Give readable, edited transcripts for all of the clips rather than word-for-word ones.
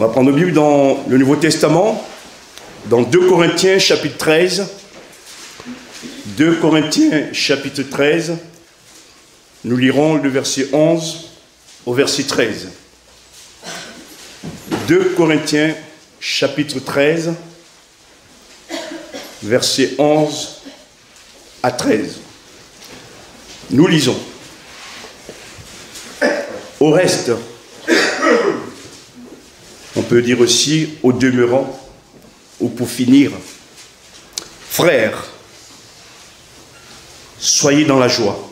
On va prendre nos Bibles dans le Nouveau Testament, dans 2 Corinthiens chapitre 13. 2 Corinthiens chapitre 13, nous lirons le verset 11 au verset 13. 2 Corinthiens chapitre 13, verset 11 à 13. Nous lisons. Au reste, on peut dire aussi au demeurant, ou pour finir, frères, soyez dans la joie,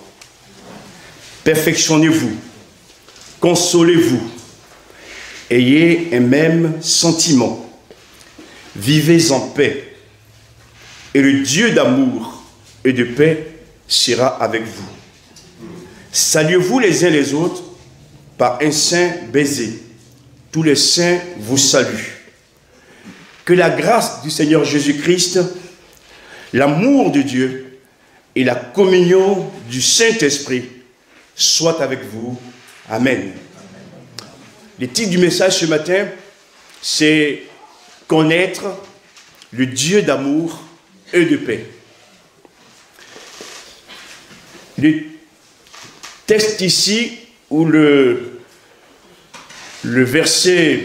perfectionnez-vous, consolez-vous, ayez un même sentiment, vivez en paix, et le Dieu d'amour et de paix sera avec vous. Saluez-vous les uns les autres par un saint baiser. Tous les saints vous saluent. Que la grâce du Seigneur Jésus-Christ, l'amour de Dieu et la communion du Saint-Esprit soient avec vous. Amen. Le titre du message ce matin, c'est « Connaître le Dieu d'amour et de paix ». Le texte ici, où le verset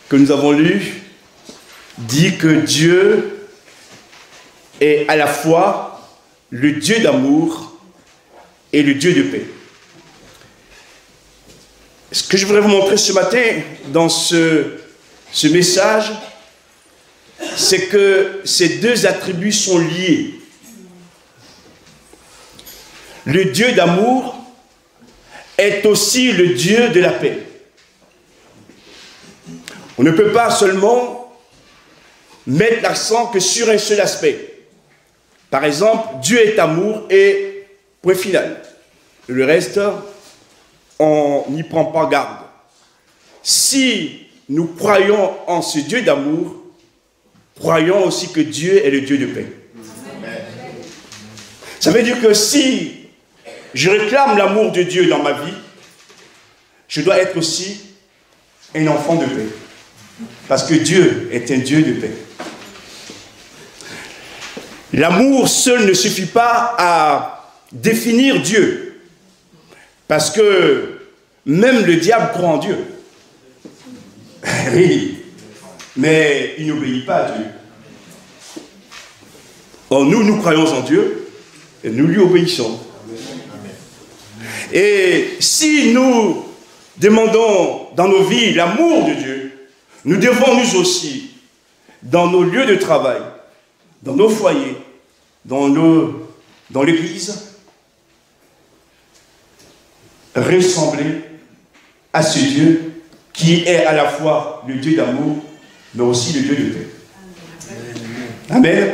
que nous avons lu dit que Dieu est à la fois le Dieu d'amour et le Dieu de paix. Ce que je voudrais vous montrer ce matin dans ce message, c'est que ces deux attributs sont liés. Le Dieu d'amour est aussi le Dieu de la paix. On ne peut pas seulement mettre l'accent que sur un seul aspect. Par exemple, Dieu est amour et point final. Le reste, on n'y prend pas garde. Si nous croyons en ce Dieu d'amour, croyons aussi que Dieu est le Dieu de paix. Ça veut dire que si je réclame l'amour de Dieu dans ma vie, je dois être aussi un enfant de paix. Parce que Dieu est un Dieu de paix. L'amour seul ne suffit pas à définir Dieu. Parce que même le diable croit en Dieu. Oui, mais il n'obéit pas à Dieu. Or, nous croyons en Dieu et nous lui obéissons. Et si nous demandons dans nos vies l'amour de Dieu, nous devons nous aussi, dans nos lieux de travail, dans nos foyers, dans l'église, ressembler à ce Dieu qui est à la fois le Dieu d'amour, mais aussi le Dieu de paix. Amen.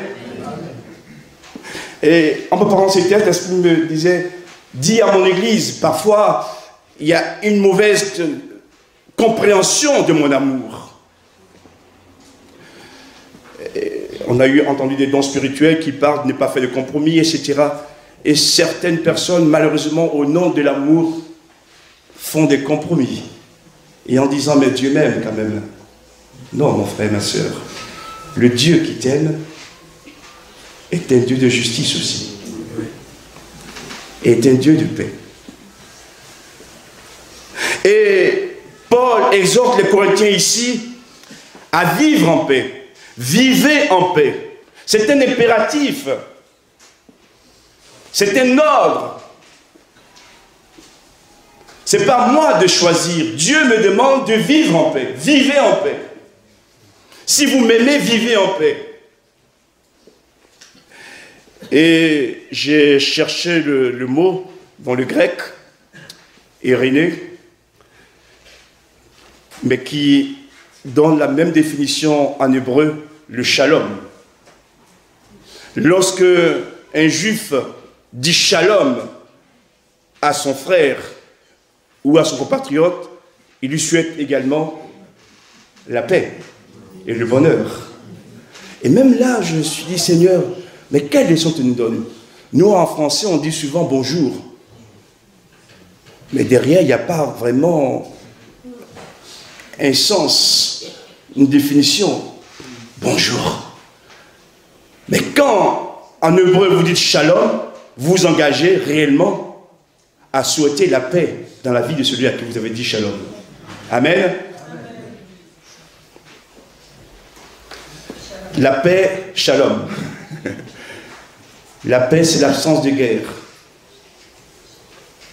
Et en préparant ces textes, l'Esprit me disait, dis à mon église, parfois, il y a une mauvaise compréhension de mon amour. Et on a entendu des dons spirituels qui parlent de ne pas faire de compromis, etc. Et certaines personnes, malheureusement, au nom de l'amour, font des compromis. Et en disant, mais Dieu m'aime quand même. Non, mon frère, ma soeur. Le Dieu qui t'aime est un Dieu de justice aussi. Est un Dieu de paix. Et Paul exhorte les Corinthiens ici à vivre en paix. Vivez en paix. C'est un impératif. C'est un ordre. C'est pas moi de choisir. Dieu me demande de vivre en paix. Vivez en paix. Si vous m'aimez, vivez en paix. Et j'ai cherché le mot dans le grec, Irénée, mais qui donne la même définition en hébreu, le shalom. Lorsque un juif dit shalom à son frère ou à son compatriote, il lui souhaite également la paix et le bonheur. Et même là, je me suis dit, Seigneur, mais quelle leçon tu nous donnes? Nous, en français, on dit souvent bonjour. Mais derrière, il n'y a pas vraiment un sens, une définition. Bonjour. Mais quand en hébreu vous dites shalom, vous vous engagez réellement à souhaiter la paix dans la vie de celui à qui vous avez dit shalom. Amen. La paix, shalom. La paix, c'est l'absence de guerre.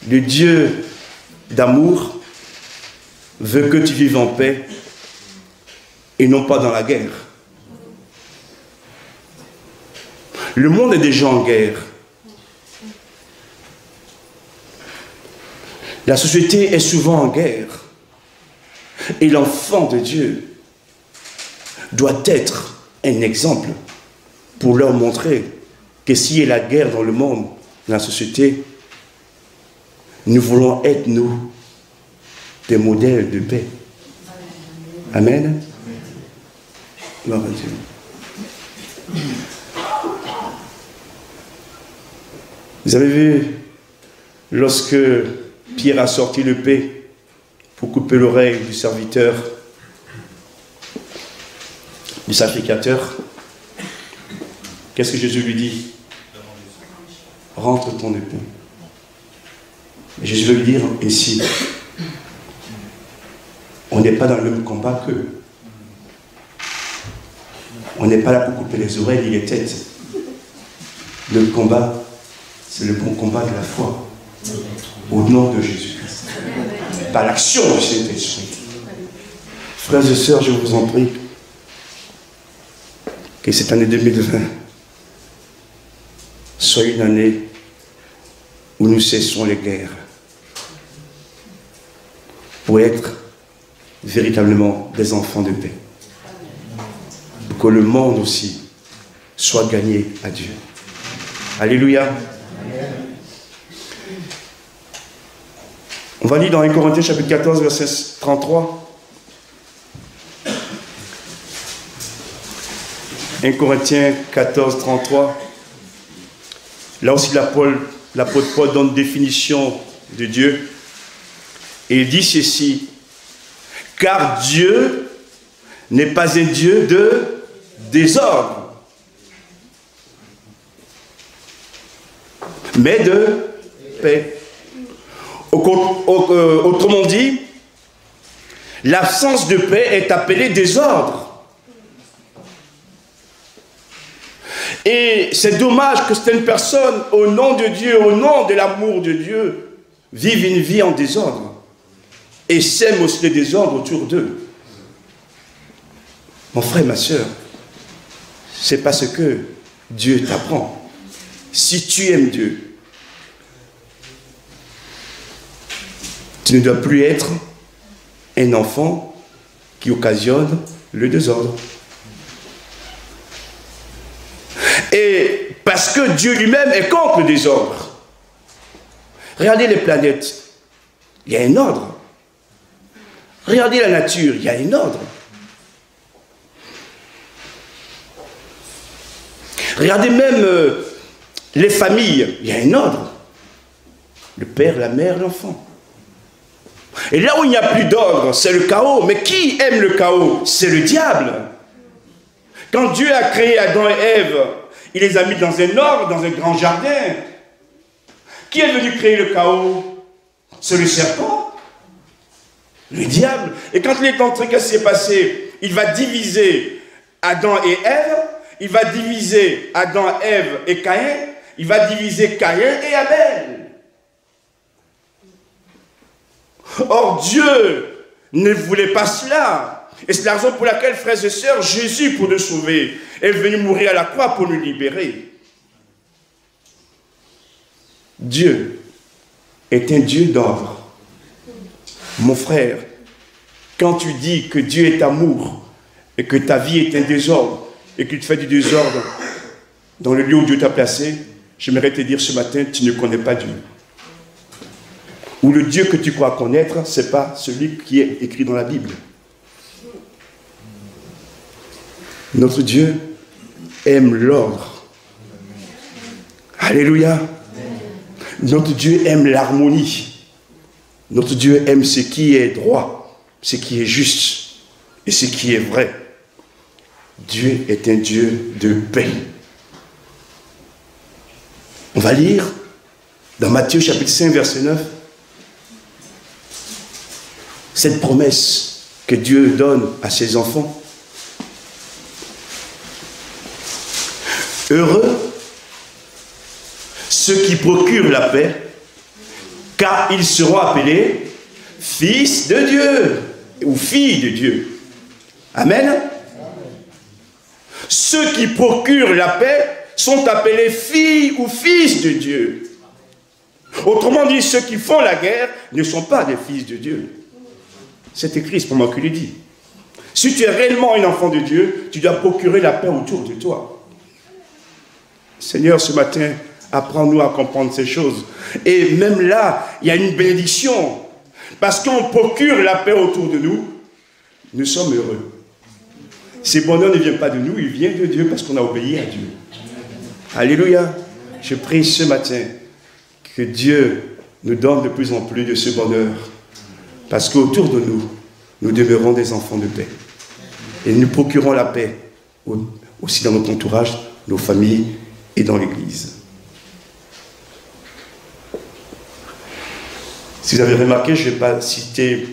Le Dieu d'amour veut que tu vives en paix et non pas dans la guerre. Le monde est déjà en guerre. La société est souvent en guerre. Et l'enfant de Dieu doit être un exemple pour leur montrer que s'il y a la guerre dans le monde, dans la société, nous voulons être, nous, des modèles de paix. Amen. Gloire à Dieu. Vous avez vu, lorsque Pierre a sorti l'épée pour couper l'oreille du serviteur, du sacrificateur, qu'est-ce que Jésus lui dit? Rentre ton épée. Et Jésus veut lui dire ici, on n'est pas dans le même combat qu'eux. On n'est pas là pour couper les oreilles et les têtes. Le combat, c'est le bon combat de la foi. Au nom de Jésus-Christ. Par l'action du Saint-Esprit. Frères et sœurs, je vous en prie, que cette année 2020 soit une année où nous cessons les guerres pour être véritablement des enfants de paix. Pour que le monde aussi soit gagné à Dieu. Alléluia. On va lire dans 1 Corinthiens chapitre 14, verset 33. 1 Corinthiens 14, 33. Là aussi l'apôtre Paul donne une définition de Dieu. Et il dit ceci. Car Dieu n'est pas un Dieu de désordre, mais de paix. Autrement dit, l'absence de paix est appelée désordre. Et c'est dommage que certaines personnes, au nom de Dieu, au nom de l'amour de Dieu, vivent une vie en désordre et sèment aussi le désordre autour d'eux. Mon frère, ma soeur, c'est parce que Dieu t'apprend. Si tu aimes Dieu, tu ne dois plus être un enfant qui occasionne le désordre. Et parce que Dieu lui-même est contre le désordre. Regardez les planètes, il y a un ordre. Regardez la nature, il y a un ordre. Regardez même les familles, il y a un ordre. Le père, la mère, l'enfant. Et là où il n'y a plus d'ordre, c'est le chaos. Mais qui aime le chaos? C'est le diable. Quand Dieu a créé Adam et Ève, il les a mis dans un ordre, dans un grand jardin. Qui est venu créer le chaos? C'est le serpent. Le diable. Et quand il est entré, qu'est-ce qui s'est passé? Il va diviser Adam et Ève. Il va diviser Adam, Ève et Caïn. Il va diviser Caïn et Abel. Or, Dieu ne voulait pas cela. Et c'est la raison pour laquelle, frères et sœurs, Jésus, pour nous sauver, est venu mourir à la croix pour nous libérer. Dieu est un Dieu d'ordre. Mon frère, quand tu dis que Dieu est amour et que ta vie est un désordre et que tu fais du désordre dans le lieu où Dieu t'a placé, j'aimerais te dire ce matin, tu ne connais pas Dieu. Ou le Dieu que tu crois connaître, ce n'est pas celui qui est écrit dans la Bible. Notre Dieu aime l'ordre. Alléluia. Notre Dieu aime l'harmonie. Notre Dieu aime ce qui est droit, ce qui est juste. Et ce qui est vrai, Dieu est un Dieu de paix. On va lire dans Matthieu chapitre 5, verset 9, cette promesse que Dieu donne à ses enfants. Heureux ceux qui procurent la paix, car ils seront appelés fils de Dieu ou filles de Dieu. Amen. Ceux qui procurent la paix sont appelés filles ou fils de Dieu. Autrement dit, ceux qui font la guerre ne sont pas des fils de Dieu. C'est écrit, c'est pour moi qui le dis. Si tu es réellement un enfant de Dieu, tu dois procurer la paix autour de toi. Seigneur, ce matin, apprends-nous à comprendre ces choses. Et même là, il y a une bénédiction. Parce qu'on procure la paix autour de nous, nous sommes heureux. Ce bonheur ne vient pas de nous, il vient de Dieu parce qu'on a obéi à Dieu. Alléluia. Je prie ce matin que Dieu nous donne de plus en plus de ce bonheur. Parce qu'autour de nous, nous demeurons des enfants de paix. Et nous procurons la paix aussi dans notre entourage, nos familles et dans l'Église. Si vous avez remarqué, je ne vais pas citer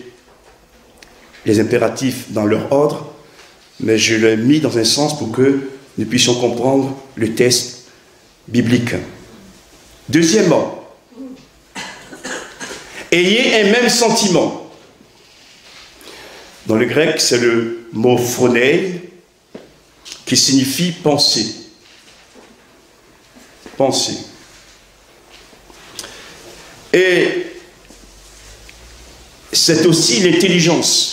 les impératifs dans leur ordre, mais je l'ai mis dans un sens pour que nous puissions comprendre le texte biblique. Deuxièmement, ayez un même sentiment. Dans le grec, c'est le mot phronei qui signifie penser. Penser. Et c'est aussi l'intelligence.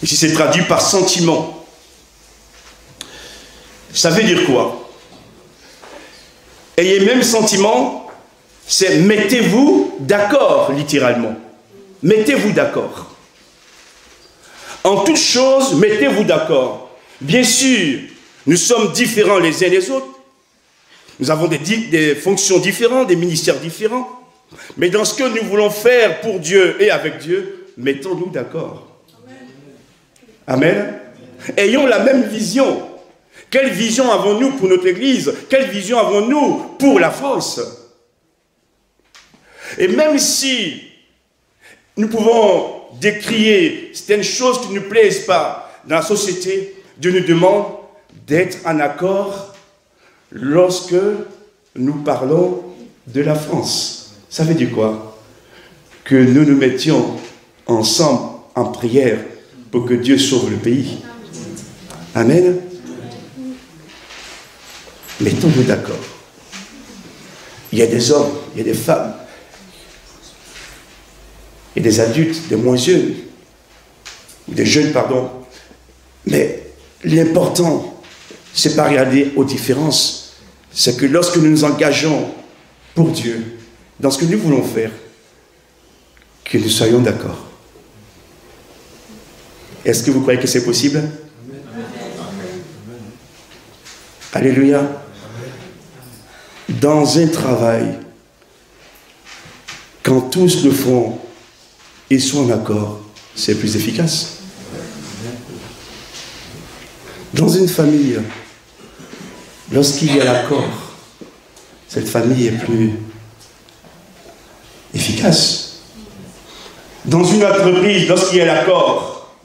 Ici, c'est traduit par sentiment. Ça veut dire quoi? Ayez même sentiment, c'est mettez-vous d'accord, littéralement. Mettez-vous d'accord. En toute chose, mettez-vous d'accord. Bien sûr, nous sommes différents les uns les autres. Nous avons des fonctions différentes, des ministères différents. Mais dans ce que nous voulons faire pour Dieu et avec Dieu, mettons-nous d'accord. Amen. Ayons la même vision. Quelle vision avons-nous pour notre Église? Quelle vision avons-nous pour la France? Et même si nous pouvons décrier certaines choses qui ne nous plaisent pas dans la société, Dieu nous demande d'être en accord lorsque nous parlons de la France. Ça veut dire quoi? Que nous nous mettions ensemble en prière pour que Dieu sauve le pays. Amen. Mettons-nous d'accord. Il y a des hommes, il y a des femmes, il y a des adultes, des moins jeunes, ou des jeunes, pardon. Mais l'important, c'est pas regarder aux différences. C'est que lorsque nous nous engageons pour Dieu, dans ce que nous voulons faire, que nous soyons d'accord. Est-ce que vous croyez que c'est possible? Amen. Alléluia. Dans un travail, quand tous le font et sont en accord, c'est plus efficace. Dans une famille, lorsqu'il y a l'accord, cette famille est plus efficace. Dans une entreprise, lorsqu'il y a l'accord,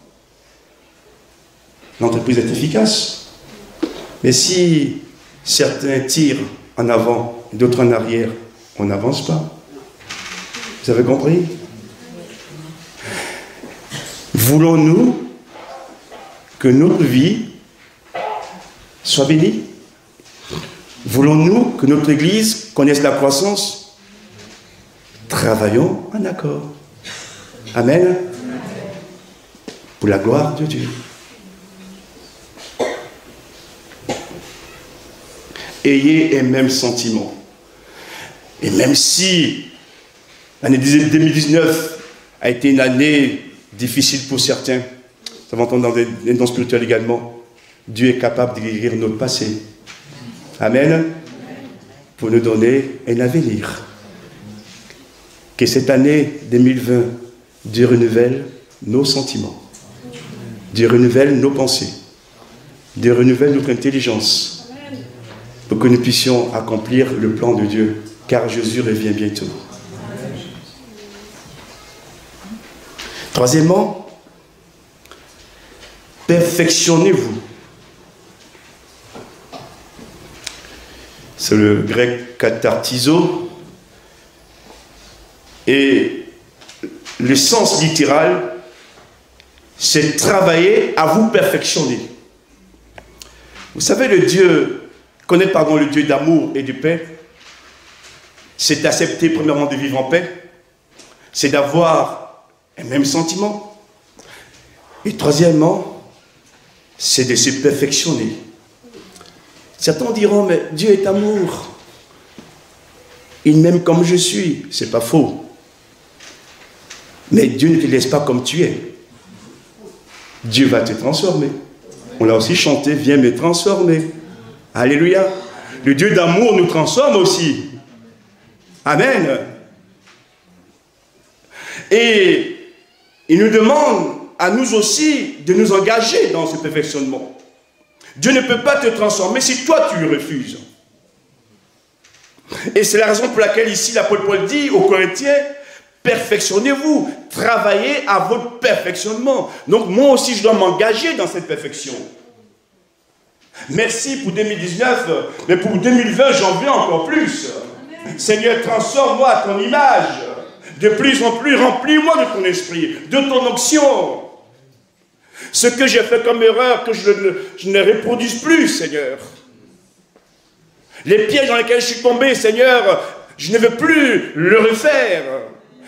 l'entreprise est efficace. Mais si certains tirent en avant et d'autres en arrière, on n'avance pas. Vous avez compris? Voulons-nous que notre vie soit bénie? Voulons-nous que notre Église connaisse la croissance? Travaillons en accord. Amen. Pour la gloire de Dieu. Ayez un même sentiment. Et même si l'année 2019 a été une année difficile pour certains, ça va entendre dans des dons spirituels également, Dieu est capable de guérir notre passé. Amen. Pour nous donner un avenir. Que cette année 2020, Dieu renouvelle nos sentiments. Dieu renouvelle nos pensées. Dieu renouvelle notre intelligence pour que nous puissions accomplir le plan de Dieu, car Jésus revient bientôt. Troisièmement, perfectionnez-vous. C'est le grec katartizo. Et le sens littéral, c'est travailler à vous perfectionner. Vous savez, le Dieu, connaître pardon, le Dieu d'amour et de paix, c'est d'accepter premièrement de vivre en paix, c'est d'avoir un même sentiment. Et troisièmement, c'est de se perfectionner. Certains diront, mais Dieu est amour. Il m'aime comme je suis. C'est pas faux. Mais Dieu ne te laisse pas comme tu es. Dieu va te transformer. On l'a aussi chanté, viens me transformer. Alléluia. Le Dieu d'amour nous transforme aussi. Amen. Et il nous demande à nous aussi de nous engager dans ce perfectionnement. Dieu ne peut pas te transformer si toi tu le refuses. Et c'est la raison pour laquelle ici l'apôtre Paul dit aux Corinthiens, perfectionnez-vous, travaillez à votre perfectionnement. Donc moi aussi je dois m'engager dans cette perfection. Merci pour 2019, mais pour 2020 j'en veux encore plus. Seigneur, transforme-moi à ton image. De plus en plus, remplis-moi de ton esprit, de ton onction. Ce que j'ai fait comme erreur, que je ne reproduise plus, Seigneur. Les pièges dans lesquels je suis tombé, Seigneur, je ne veux plus le refaire.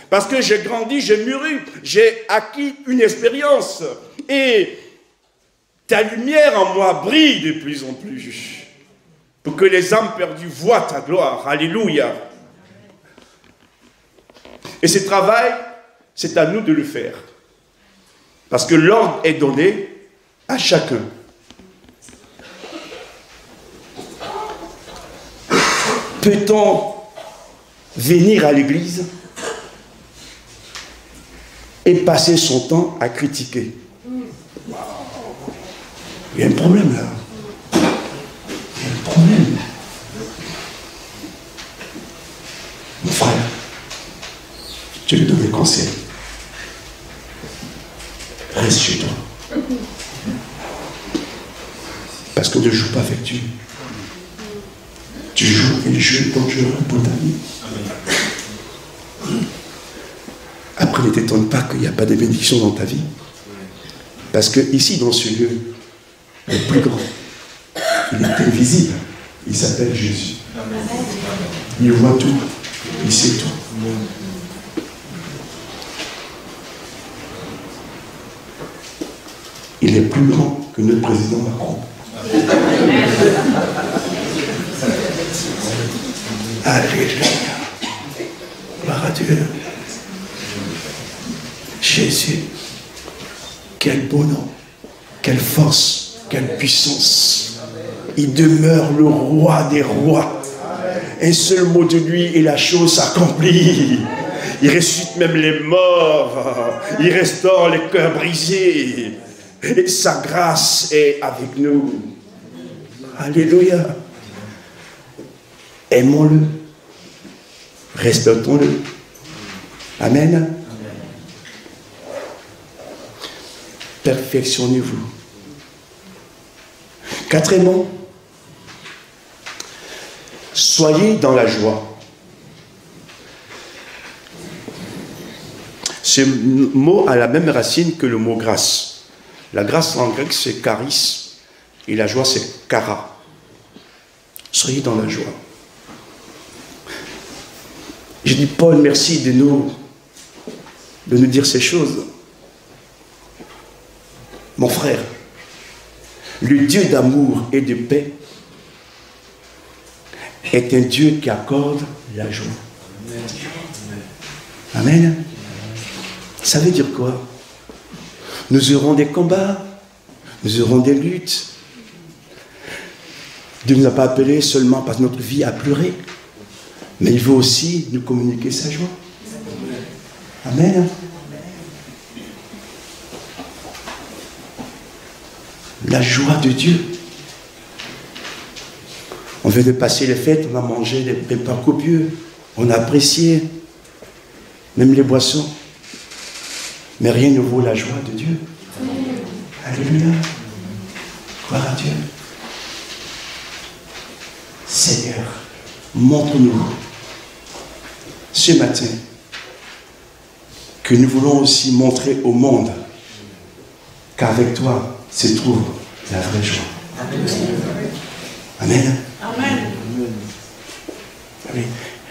Parce que j'ai grandi, j'ai mûri, j'ai acquis une expérience. Et ta lumière en moi brille de plus en plus. Pour que les âmes perdues voient ta gloire. Alléluia. Et ce travail, c'est à nous de le faire. Parce que l'ordre est donné à chacun. Peut-on venir à l'église et passer son temps à critiquer? Il y a un problème là. Il y a un problème. Mon frère, je lui donne des conseils. Reste chez toi. Parce qu'on ne joue pas avec Dieu. Tu joues un jeu dangereux pour ta vie. Après, ne t'étonne pas qu'il n'y a pas de bénédiction dans ta vie. Parce que ici, dans ce lieu, le plus grand, il est invisible. Il s'appelle Jésus. Il voit tout. Il sait tout. Il est plus grand que notre président Macron. Alléluia. Gloire à Dieu. Jésus. Quel beau nom. Quelle force. Quelle puissance. Il demeure le roi des rois. Un seul mot de lui et la chose s'accomplit. Il ressuscite même les morts. Il restaure les cœurs brisés. Et sa grâce est avec nous. Alléluia. Aimons-le. Respectons-le. Amen. Perfectionnez-vous. Quatrièmement, soyez dans la joie. Ce mot a la même racine que le mot grâce. La grâce en grec, c'est charis, et la joie, c'est chara. Soyez dans la joie. Je dis, Paul, merci de nous dire ces choses. Mon frère, le Dieu d'amour et de paix est un Dieu qui accorde la joie. Amen. Ça veut dire quoi? Nous aurons des combats, nous aurons des luttes. Dieu ne nous a pas appelés seulement parce que notre vie a pleuré, mais il veut aussi nous communiquer sa joie. Amen. La joie de Dieu. On vient de passer les fêtes, on a mangé des repas copieux, on a apprécié, même les boissons. Mais rien ne vaut la joie de Dieu. Alléluia. Gloire à Dieu. Seigneur, montre-nous ce matin que nous voulons aussi montrer au monde qu'avec toi se trouve la vraie joie. Amen. Amen.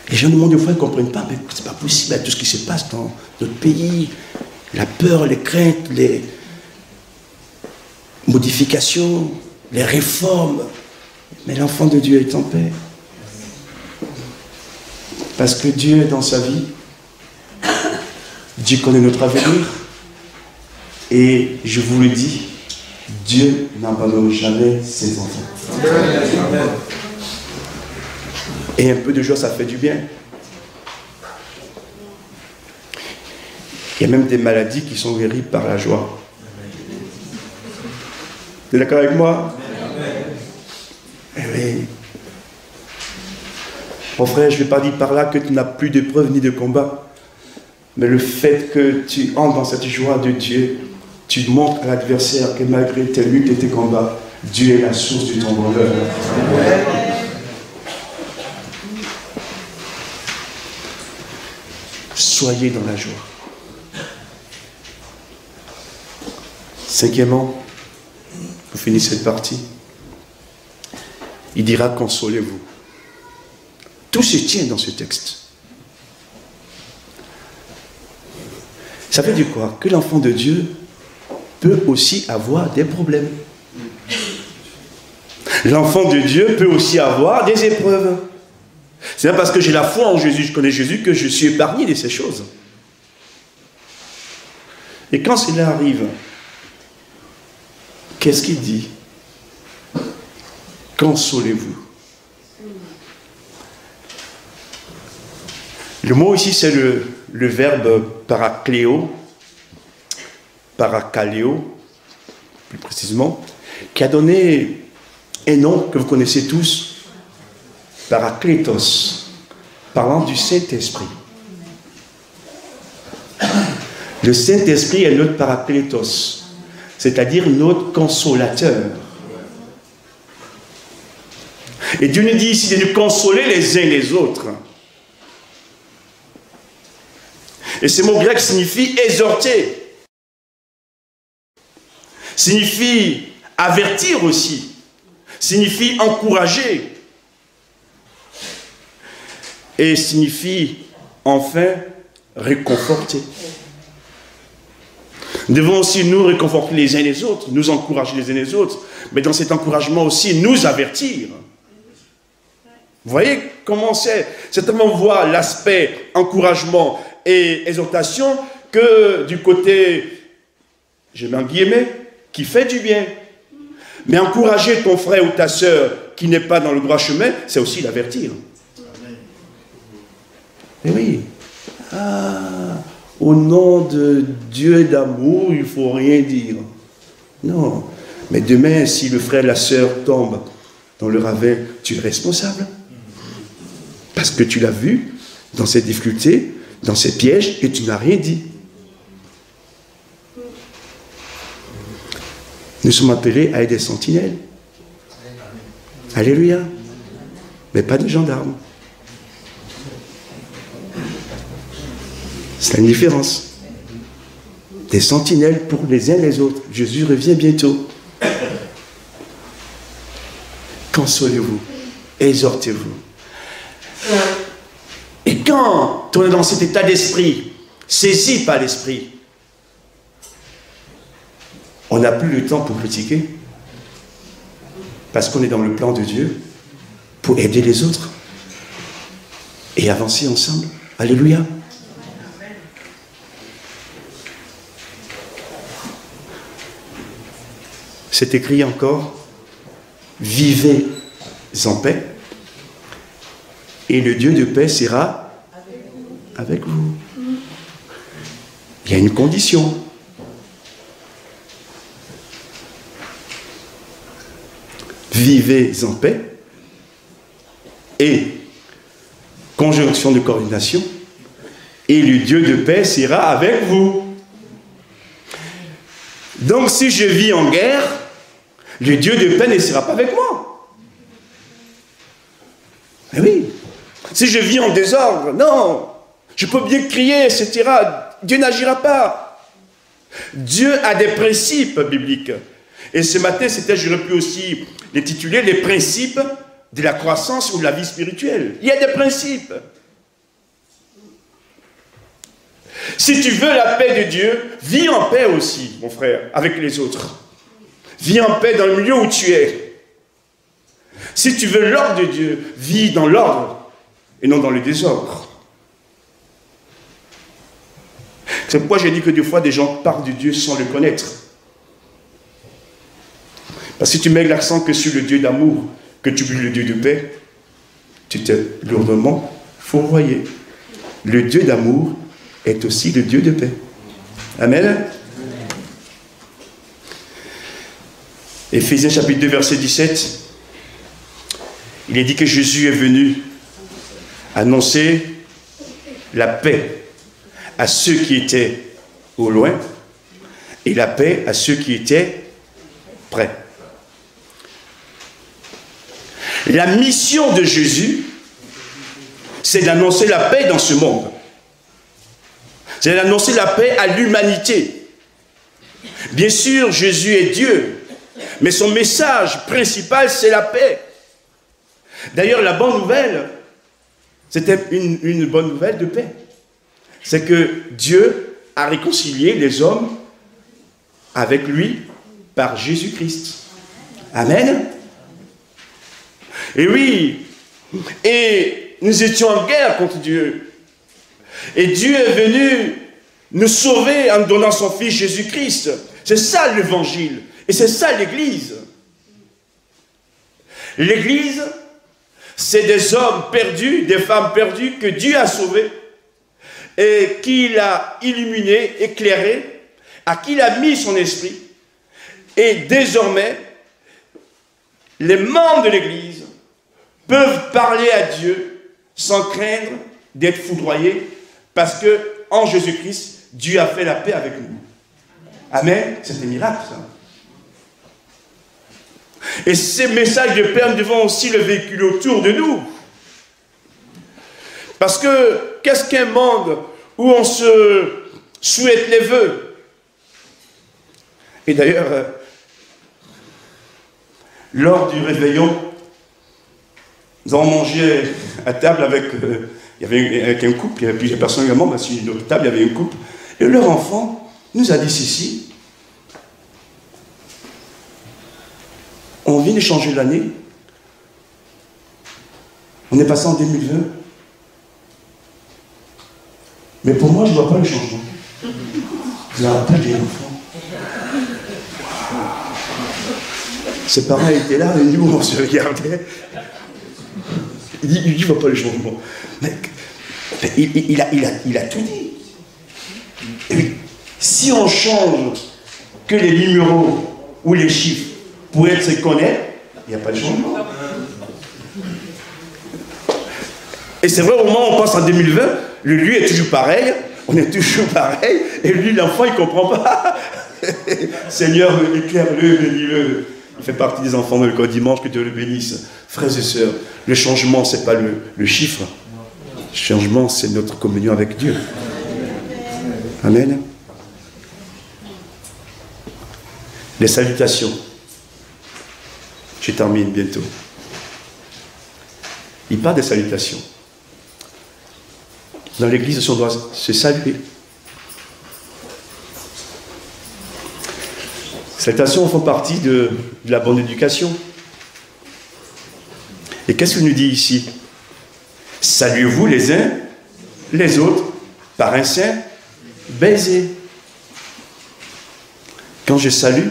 Les gens du monde, des fois, ils ne comprennent pas, mais ce n'est pas possible, tout ce qui se passe dans notre pays, la peur, les craintes, les modifications, les réformes. Mais l'enfant de Dieu est en paix. Parce que Dieu est dans sa vie. Dieu connaît notre avenir. Et je vous le dis, Dieu n'abandonne jamais ses enfants. Et un peu de joie, ça fait du bien. Il y a même des maladies qui sont guéries par la joie. Vous êtes d'accord avec moi? Eh oui. Mon frère, je ne vais pas dire par là que tu n'as plus d'épreuves ni de combats. Mais le fait que tu entres dans cette joie de Dieu, tu montres à l'adversaire que malgré tes luttes et tes combats, Dieu est la source de ton bonheur. Soyez dans la joie. Cinquièmement, pour finir cette partie, il dira consolez-vous. Tout se tient dans ce texte. Ça veut dire quoi? Que l'enfant de Dieu peut aussi avoir des problèmes. L'enfant de Dieu peut aussi avoir des épreuves. C'est pas parce que j'ai la foi en Jésus, je connais Jésus, que je suis épargné de ces choses. Et quand cela arrive, qu'est-ce qu'il dit? Consolez-vous. Le mot ici, c'est le verbe parakléo, parakaleo, plus précisément, qui a donné un nom que vous connaissez tous, Paraklétos, parlant du Saint-Esprit. Le Saint-Esprit est notre Paraklétos, c'est-à-dire notre consolateur. Et Dieu nous dit ici de nous consoler les uns les autres. Et ce mot grec signifie exhorter, signifie avertir aussi, signifie encourager, et signifie enfin réconforter. Nous devons aussi nous réconforter les uns les autres, nous encourager les uns les autres, mais dans cet encouragement aussi nous avertir. Vous voyez comment c'est? C'est tellement voir l'aspect encouragement et exhortation que du côté, je mets en guillemets, qui fait du bien. Mais encourager ton frère ou ta sœur qui n'est pas dans le droit chemin, c'est aussi l'avertir. Et oui. Au nom de Dieu d'amour, il ne faut rien dire. Non. Mais demain, si le frère et la sœur tombent dans le ravin, tu es responsable. Parce que tu l'as vu dans ces difficultés, dans ces pièges, et tu n'as rien dit. Nous sommes appelés à être des sentinelles. Alléluia. Mais pas des gendarmes. C'est une différence. Des sentinelles pour les uns les autres. Jésus revient bientôt. Consolez-vous. Exhortez-vous. Et quand on est dans cet état d'esprit, saisi par l'esprit, on n'a plus le temps pour critiquer. Parce qu'on est dans le plan de Dieu pour aider les autres et avancer ensemble. Alléluia. C'est écrit encore, vivez en paix, et le Dieu de paix sera avec vous. Il y a une condition. vivez en paix, et conjonction de coordination, et le Dieu de paix sera avec vous. Donc si je vis en guerre, le Dieu de paix ne sera pas avec moi. Eh oui. Si je vis en désordre, non, je peux bien crier, etc. Dieu n'agira pas. Dieu a des principes bibliques. Et ce matin, j'aurais pu aussi les tituler les principes de la croissance ou de la vie spirituelle. Il y a des principes. Si tu veux la paix de Dieu, vis en paix aussi, mon frère, avec les autres. Vis en paix dans le milieu où tu es. Si tu veux l'ordre de Dieu, vis dans l'ordre et non dans le désordre. C'est pourquoi j'ai dit que des fois, des gens parlent de Dieu sans le connaître. Parce que tu mets l'accent que sur le Dieu d'amour, que tu oublies le Dieu de paix, tu t'es lourdement fourvoyé. Le Dieu d'amour est aussi le Dieu de paix. Amen. Éphésiens chapitre 2, verset 17. Il est dit que Jésus est venu annoncer la paix à ceux qui étaient au loin et la paix à ceux qui étaient près. La mission de Jésus, c'est d'annoncer la paix dans ce monde. C'est d'annoncer la paix à l'humanité. Bien sûr, Jésus est Dieu, mais son message principal, c'est la paix. D'ailleurs, la bonne nouvelle, c'était une bonne nouvelle de paix. C'est que Dieu a réconcilié les hommes avec lui par Jésus-Christ. Amen. Et oui, et nous étions en guerre contre Dieu. Et Dieu est venu nous sauver en donnant son Fils Jésus-Christ. C'est ça l'évangile. Et c'est ça l'Église. L'Église, c'est des hommes perdus, des femmes perdues que Dieu a sauvés et qu'il a illuminés, éclairés, à qui il a mis son esprit. Et désormais, les membres de l'Église peuvent parler à Dieu sans craindre d'être foudroyés parce que en Jésus-Christ, Dieu a fait la paix avec nous. Amen. C'est un miracle, ça. Et ces messages de paix, nous devons aussi le véhiculer autour de nous. Parce que, qu'est-ce qu'un monde où on se souhaite les vœux? Et d'ailleurs, lors du réveillon, nous avons mangé à table avec, avec un couple, il y avait plusieurs personnes également, mais sur une autre table, il y avait un couple, et leur enfant nous a dit ceci: on vient de changer l'année, on est passé en 2020, mais pour moi, je ne vois pas le changement. Je me rappelle des enfants. Ses parents étaient là, et nous, on se regardait. Il dit, je ne vois pas le changement. Mais il a tout dit. Et puis, si on change que les numéros ou les chiffres pour être se connaître, il n'y a pas de changement. Et c'est vrai, au moment où on passe en 2020, le lui est toujours pareil, on est toujours pareil, et lui, l'enfant, il ne comprend pas. Seigneur, éclaire-le, bénis-le. Il fait partie des enfants de l'école dimanche, que Dieu le bénisse. Frères et sœurs, le changement, ce n'est pas le chiffre. Le changement, c'est notre communion avec Dieu. Amen. Les salutations. Je termine bientôt. Il parle des salutations. Dans l'église, on doit se saluer. Les salutations font partie de la bonne éducation. Et qu'est-ce qu'il nous dit ici? Saluez-vous les uns les autres par un saint baiser. Quand je salue,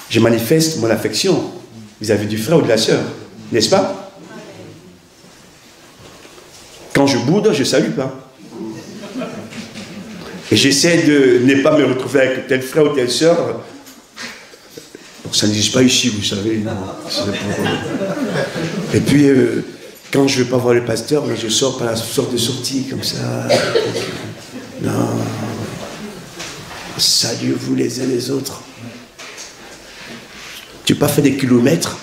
je manifeste mon affection vis-à-vis du frère ou de la sœur, n'est-ce pas? Quand je boude, je ne salue pas. Et j'essaie de ne pas me retrouver avec tel frère ou telle sœur ça n'existe pas ici, vous savez. Non. Et puis, quand je ne veux pas voir le pasteur, je sors par la sorte de sortie, comme ça. Non. Saluez-vous les uns les autres. Tu n'as pas fait des kilomètres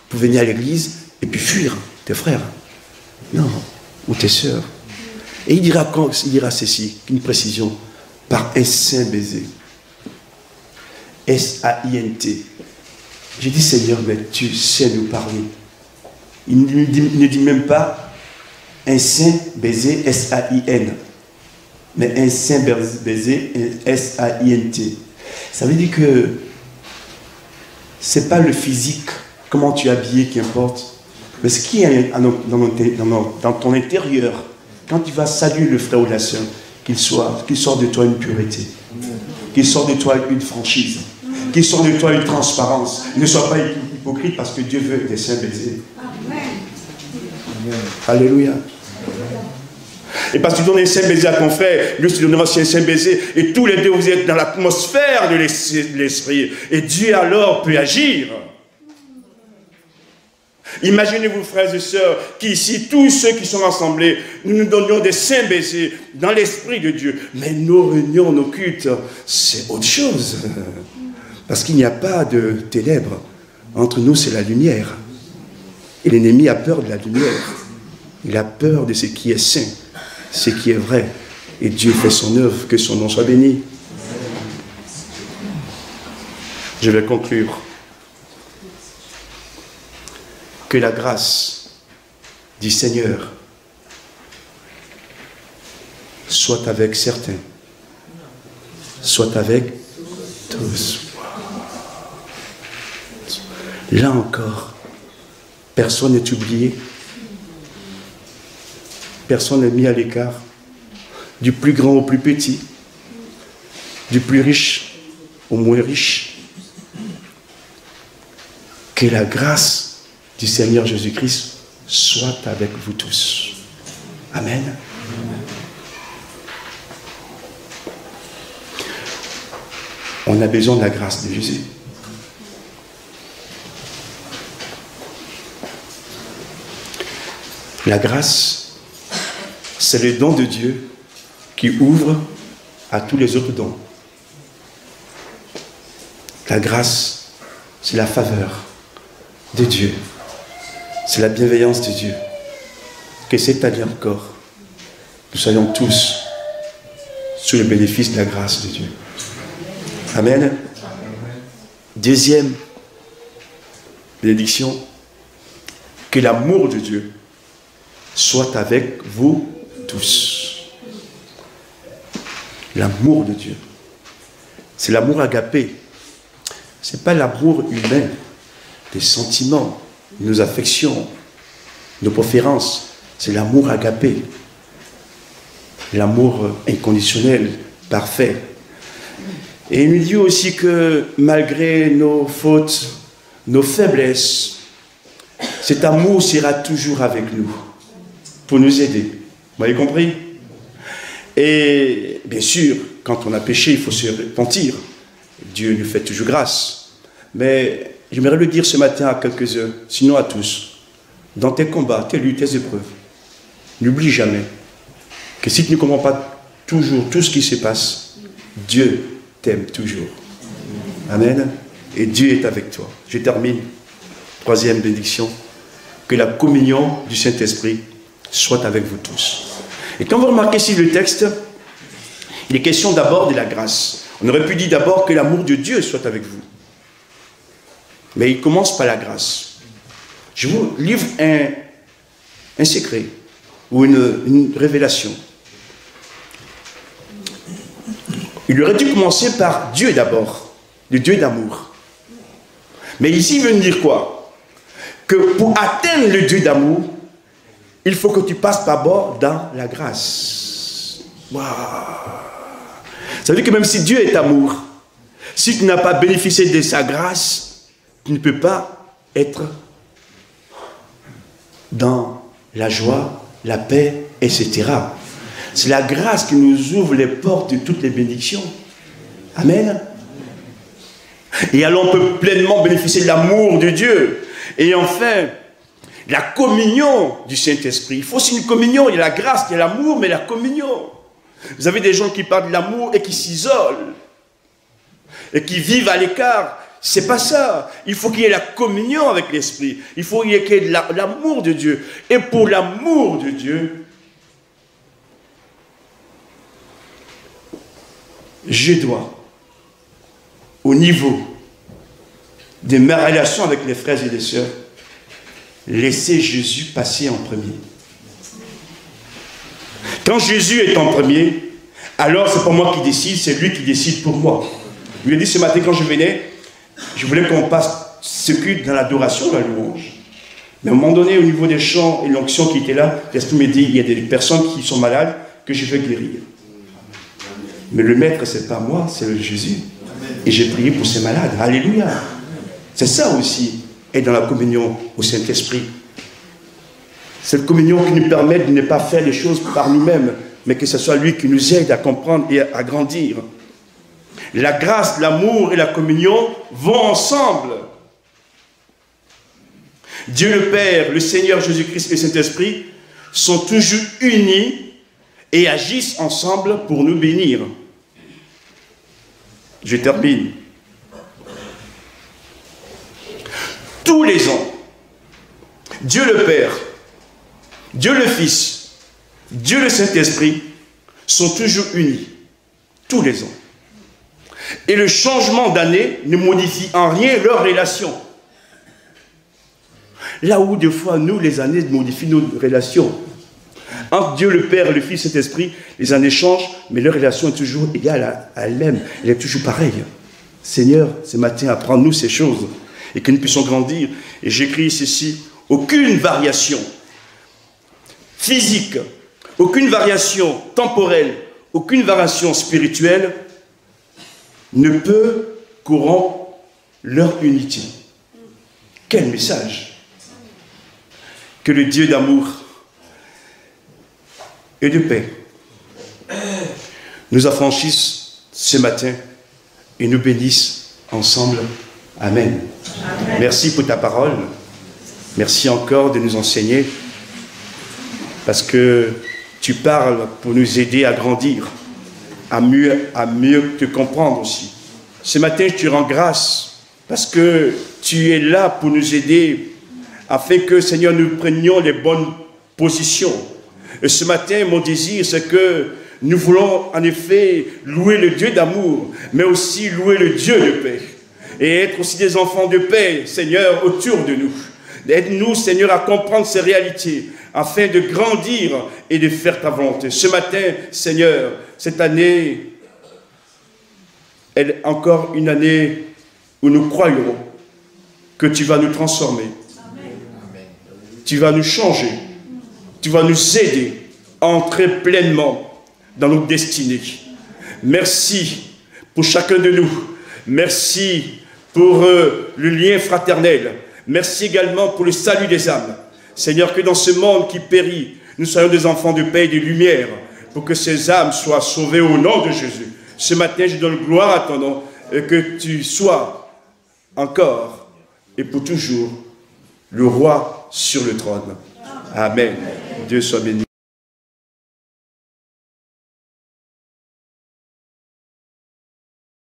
pour venir à l'église et puis fuir tes frères. Non. Ou tes sœurs. Et il dira ceci, une précision, par un saint baiser. S-A-I-N-T. J'ai dit, Seigneur, mais tu sais nous parler. Il ne dit même pas un saint baiser, S-A-I-N. Mais un saint baiser, S-A-I-N-T. Ça veut dire que ce n'est pas le physique, comment tu es habillé qui importe. Mais ce qui est dans ton intérieur, quand tu vas saluer le frère ou la sœur, qu'il sorte de toi une pureté, qu'il sorte de toi une franchise, qu'il sorte de toi une transparence. Ne sois pas hypocrite parce que Dieu veut des saints baisers. Alléluia. Et parce que tu donnes un saint baiser à ton frère, lui te donnera aussi un saint baiser. Et tous les deux, vous êtes dans l'atmosphère de l'esprit. Et Dieu alors peut agir. Imaginez-vous, frères et sœurs, qu'ici, tous ceux qui sont rassemblés, nous nous donnions des saints baisers dans l'esprit de Dieu. Mais nos réunions, nos cultes, c'est autre chose. Parce qu'il n'y a pas de ténèbres. Entre nous, c'est la lumière. Et l'ennemi a peur de la lumière. Il a peur de ce qui est saint, ce qui est vrai. Et Dieu fait son œuvre, que son nom soit béni. Je vais conclure. Que la grâce du Seigneur soit avec certains, soit avec tous. Là encore, personne n'est oublié, personne n'est mis à l'écart, du plus grand au plus petit, du plus riche au moins riche. Que la grâce du Seigneur Jésus-Christ soit avec vous tous. Amen. On a besoin de la grâce de Jésus. La grâce, c'est le don de Dieu qui ouvre à tous les autres dons. La grâce, c'est la faveur de Dieu. C'est la bienveillance de Dieu. Que cette année encore, nous soyons tous sous le bénéfice de la grâce de Dieu. Amen. Deuxième bénédiction, que l'amour de Dieu soit avec vous tous. L'amour de Dieu. C'est l'amour agapé. Ce n'est pas l'amour humain, des sentiments, nos affections, nos préférences. C'est l'amour agapé. L'amour inconditionnel, parfait. Et il nous dit aussi que malgré nos fautes, nos faiblesses, cet amour sera toujours avec nous pour nous aider. Vous avez compris? Et bien sûr, quand on a péché, il faut se repentir. Dieu nous fait toujours grâce. Mais j'aimerais le dire ce matin à quelques-uns, sinon à tous. Dans tes combats, tes luttes, tes épreuves, n'oublie jamais que si tu ne comprends pas toujours tout ce qui se passe, Dieu t'aime toujours. Amen. Et Dieu est avec toi. Je termine. Troisième bénédiction. Que la communion du Saint-Esprit soit avec vous tous. Et quand vous remarquez ici le texte, il est question d'abord de la grâce. On aurait pu dire d'abord que l'amour de Dieu soit avec vous. Mais il commence par la grâce. Je vous livre un secret ou une révélation. Il aurait dû commencer par Dieu d'abord, le Dieu d'amour. Mais ici, il veut nous dire quoi? Que pour atteindre le Dieu d'amour, il faut que tu passes d'abord dans la grâce. Wow. Ça veut dire que même si Dieu est amour, si tu n'as pas bénéficié de sa grâce, tu ne peux pas être dans la joie, la paix, etc. C'est la grâce qui nous ouvre les portes de toutes les bénédictions. Amen. Et alors on peut pleinement bénéficier de l'amour de Dieu. Et enfin, la communion du Saint-Esprit. Il faut aussi une communion. Il y a la grâce, il y a l'amour, mais la communion. Vous avez des gens qui parlent de l'amour et qui s'isolent. Et qui vivent à l'écart. C'est pas ça. Il faut qu'il y ait la communion avec l'Esprit. Il faut qu'il y ait l'amour de Dieu. Et pour l'amour de Dieu, je dois, au niveau de mes relations avec les frères et les sœurs, laisser Jésus passer en premier. Quand Jésus est en premier, alors c'est pas moi qui décide, c'est lui qui décide pour moi. Je lui ai dit ce matin quand je venais, je voulais qu'on passe ce culte dans l'adoration, dans la louange. Mais à un moment donné, au niveau des chants et l'onction qui était là, l'Esprit me dit, il y a des personnes qui sont malades que je vais guérir. Mais le maître, c'est pas moi, c'est Jésus. Et j'ai prié pour ces malades. Alléluia. C'est ça aussi, être dans la communion au Saint-Esprit. Cette communion qui nous permet de ne pas faire les choses par nous-mêmes, mais que ce soit lui qui nous aide à comprendre et à grandir. La grâce, l'amour et la communion vont ensemble. Dieu le Père, le Seigneur Jésus-Christ et le Saint-Esprit sont toujours unis et agissent ensemble pour nous bénir. Je termine. Tous les ans, Dieu le Père, Dieu le Fils, Dieu le Saint-Esprit sont toujours unis. Tous les ans. Et le changement d'année ne modifie en rien leur relation. Là où des fois, nous, les années modifient nos relations. Entre Dieu le Père et le Fils et Saint-Esprit, les années changent, mais leur relation est toujours égale à elle-même. Elle est toujours pareille. Seigneur, ce matin, apprends-nous ces choses et que nous puissions grandir. Et j'écris ceci, aucune variation physique, aucune variation temporelle, aucune variation spirituelle ne peut corrompre leur unité. Quel message! Que le Dieu d'amour et de paix nous affranchisse ce matin et nous bénisse ensemble. Amen. Amen. Merci pour ta parole. Merci encore de nous enseigner parce que tu parles pour nous aider à grandir, à mieux te comprendre aussi. Ce matin, je te rends grâce parce que tu es là pour nous aider afin que, Seigneur, nous prenions les bonnes positions. Et ce matin, mon désir, c'est que nous voulons en effet louer le Dieu d'amour, mais aussi louer le Dieu de paix. Et être aussi des enfants de paix, Seigneur, autour de nous. Aide-nous, Seigneur, à comprendre ces réalités, afin de grandir et de faire ta volonté. Ce matin, Seigneur, cette année, elle est encore une année où nous croyons que tu vas nous transformer. Amen. Tu vas nous changer. Tu vas nous aider à entrer pleinement dans notre destinée. Merci pour chacun de nous. Merci pour le lien fraternel. Merci également pour le salut des âmes. Seigneur, que dans ce monde qui périt, nous soyons des enfants de paix et de lumière pour que ces âmes soient sauvées au nom de Jésus. Ce matin, je donne gloire à ton nom et que tu sois encore et pour toujours le roi sur le trône. Amen. Dieu soit béni.